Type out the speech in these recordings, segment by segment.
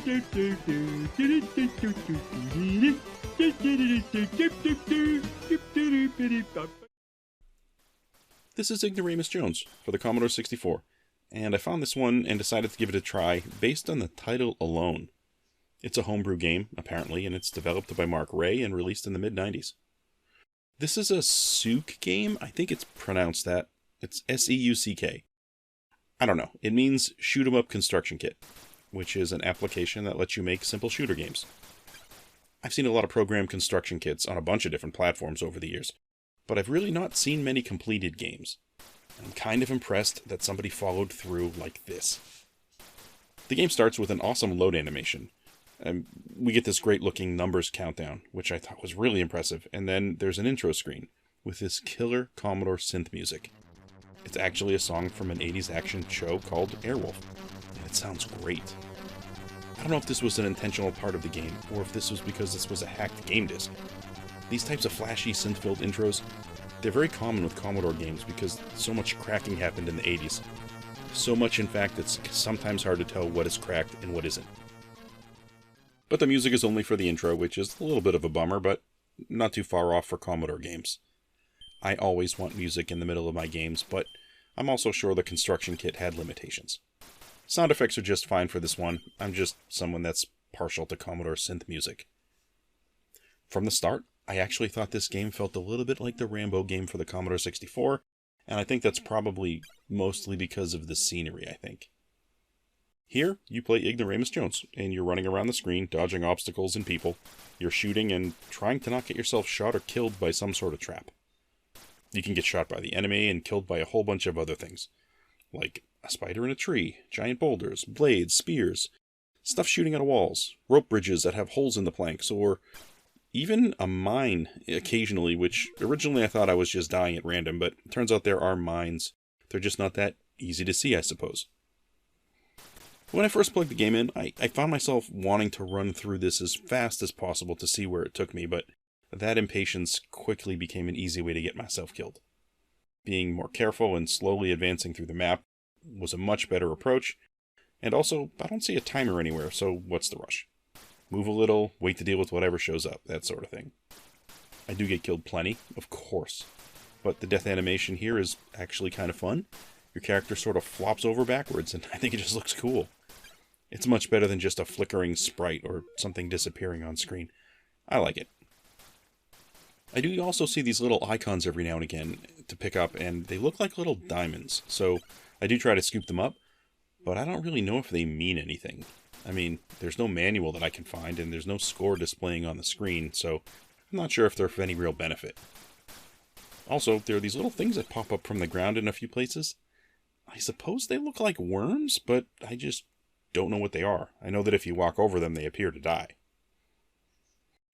This is Ignoramus Jones for the Commodore 64, and I found this one and decided to give it a try based on the title alone. It's a homebrew game, apparently, and it's developed by Mark Ray and released in the mid-90s. This is a SEUCK game. I think it's pronounced that. It's SEUCK. I don't know. It means Shoot 'em Up Construction Kit, which is an application that lets you make simple shooter games. I've seen a lot of program construction kits on a bunch of different platforms over the years, but I've really not seen many completed games. I'm kind of impressed that somebody followed through like this. The game starts with an awesome load animation. We get this great looking numbers countdown, which I thought was really impressive, and then there's an intro screen with this killer Commodore synth music. It's actually a song from an 80s action show called Airwolf, and it sounds great. I don't know if this was an intentional part of the game, or if this was because this was a hacked game disc. These types of flashy synth-filled intros, they're very common with Commodore games because so much cracking happened in the 80s. So much, in fact, it's sometimes hard to tell what is cracked and what isn't. But the music is only for the intro, which is a little bit of a bummer, but not too far off for Commodore games. I always want music in the middle of my games, but I'm also sure the construction kit had limitations. Sound effects are just fine for this one. I'm just someone that's partial to Commodore synth music. From the start, I actually thought this game felt a little bit like the Rambo game for the Commodore 64, and I think that's probably mostly because of the scenery, I think. Here, you play Ignoramus Jones, and you're running around the screen, dodging obstacles and people. You're shooting and trying to not get yourself shot or killed by some sort of trap. You can get shot by the enemy and killed by a whole bunch of other things, like a spider in a tree, giant boulders, blades, spears, stuff shooting out of walls, rope bridges that have holes in the planks, or even a mine occasionally, which originally I thought I was just dying at random, but it turns out there are mines. They're just not that easy to see, I suppose. When I first plugged the game in, I found myself wanting to run through this as fast as possible to see where it took me, but that impatience quickly became an easy way to get myself killed. Being more careful and slowly advancing through the map was a much better approach, and also, I don't see a timer anywhere, so what's the rush? Move a little, wait to deal with whatever shows up, that sort of thing. I do get killed plenty, of course, but the death animation here is actually kind of fun. Your character sort of flops over backwards, and I think it just looks cool. It's much better than just a flickering sprite or something disappearing on screen. I like it. I do also see these little icons every now and again to pick up, and they look like little diamonds, so I do try to scoop them up, but I don't really know if they mean anything. I mean, there's no manual that I can find, and there's no score displaying on the screen, so I'm not sure if they're of any real benefit. Also, there are these little things that pop up from the ground in a few places. I suppose they look like worms, but I just don't know what they are. I know that if you walk over them, they appear to die.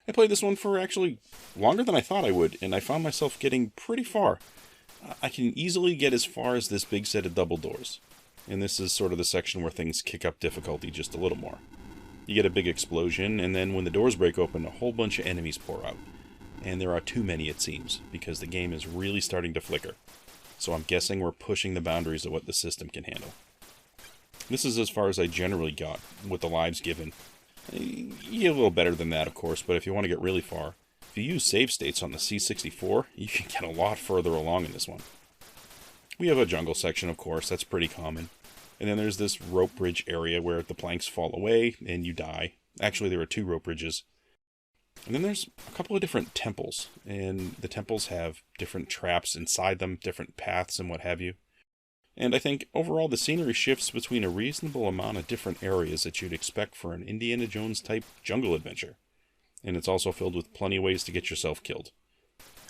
I played this one for actually longer than I thought I would, and I found myself getting pretty far. I can easily get as far as this big set of double doors. And this is sort of the section where things kick up difficulty just a little more. You get a big explosion, and then when the doors break open, a whole bunch of enemies pour out. And there are too many, it seems, because the game is really starting to flicker. So I'm guessing we're pushing the boundaries of what the system can handle. This is as far as I generally got with the lives given. You get a little better than that, of course, but if you want to get really far, if you use save states on the C64, you can get a lot further along in this one. We have a jungle section, of course, that's pretty common. And then there's this rope bridge area where the planks fall away and you die. Actually, there are 2 rope bridges. And then there's a couple of different temples, and the temples have different traps inside them, different paths and what have you. And I think overall the scenery shifts between a reasonable amount of different areas that you'd expect for an Indiana Jones type jungle adventure. And it's also filled with plenty of ways to get yourself killed.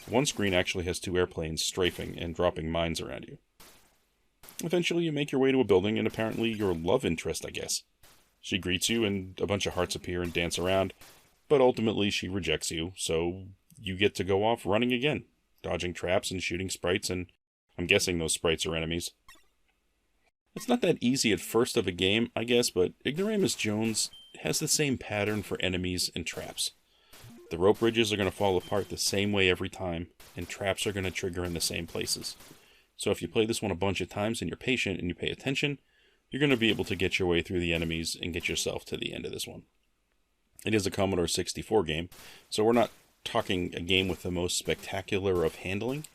One screen actually has 2 airplanes strafing and dropping mines around you. Eventually you make your way to a building and apparently your love interest, I guess. She greets you and a bunch of hearts appear and dance around, but ultimately she rejects you, so you get to go off running again, dodging traps and shooting sprites, and I'm guessing those sprites are enemies. It's not that easy at first of a game, I guess, but Ignoramus Jones has the same pattern for enemies and traps. The rope bridges are going to fall apart the same way every time, and traps are going to trigger in the same places. So if you play this one a bunch of times and you're patient and you pay attention, you're going to be able to get your way through the enemies and get yourself to the end of this one. It is a Commodore 64 game, so we're not talking a game with the most spectacular of handling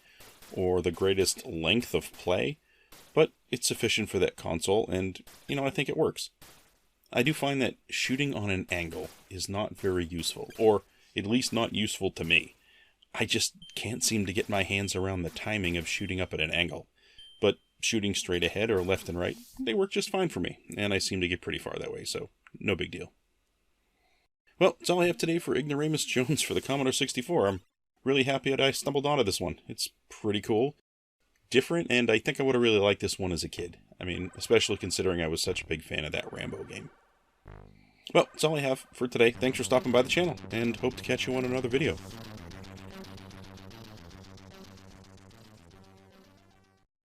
or the greatest length of play, but it's sufficient for that console, and, I think it works. I do find that shooting on an angle is not very useful, or at least not useful to me. I just can't seem to get my hands around the timing of shooting up at an angle. But shooting straight ahead or left and right, they work just fine for me, and I seem to get pretty far that way, so no big deal. Well, that's all I have today for Ignoramus Jones for the Commodore 64. I'm really happy that I stumbled onto this one. It's pretty cool, different, and I think I would have really liked this one as a kid. I mean, especially considering I was such a big fan of that Rambo game. Well, that's all I have for today. Thanks for stopping by the channel, and hope to catch you on another video.